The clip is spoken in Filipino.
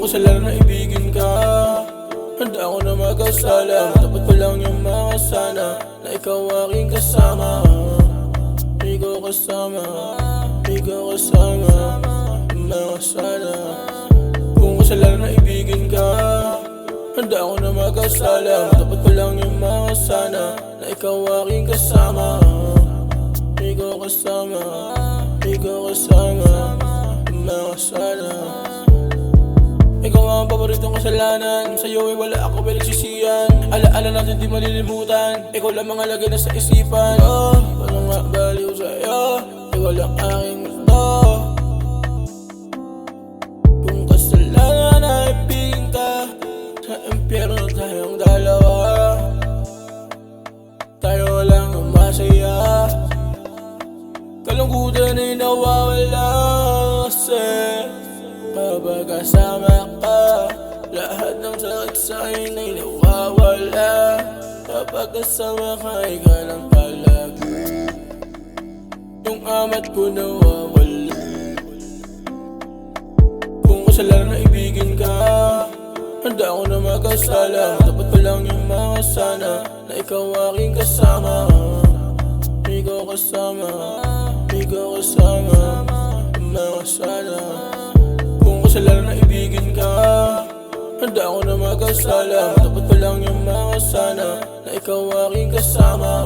kasalanan na ibigin ka, handa ako na magkasala. Tapat ko lang yung mga sana na ikaw aking kasama. Ikaw kasama, ikaw kasama, mga sana. Kung kasalanan na ibigin ka, handa ako na magkasala. Tapat ko lang yung mga sana na ikaw aking kasama. Ikaw kasama, ikaw kasama, mga sana. Ikaw ang paboritong kasalanan, sa'yo ay wala ako pinagsisiyan. Alaala natin di malilimutan, ikaw lang mga lagay na sa isipan. Walang nga baliw sa'yo, ikaw lang aking gusto. Kung kasalanan na ibigin ka, sa impyerno tayong dalawa. Tayo lang ang masaya, kalungkutan ay nawawala. Kasi kapag kasama ka, lahat ng sakit sa'kin ay nawawala. Kapag kasama ka, ikaw lang palagi, yung amat ko nawawala. Kung kasalanan na ibigin ka, handa ako na magkasala. Tapat ko lang yung mga sana na ikaw aking kasama. Ikaw kasama, ikaw kasama, mga sana. Kung kasalanan na ibigin ka, handa ako na magkasala. Tapat ko lang yung mga sana na ikaw aking kasama.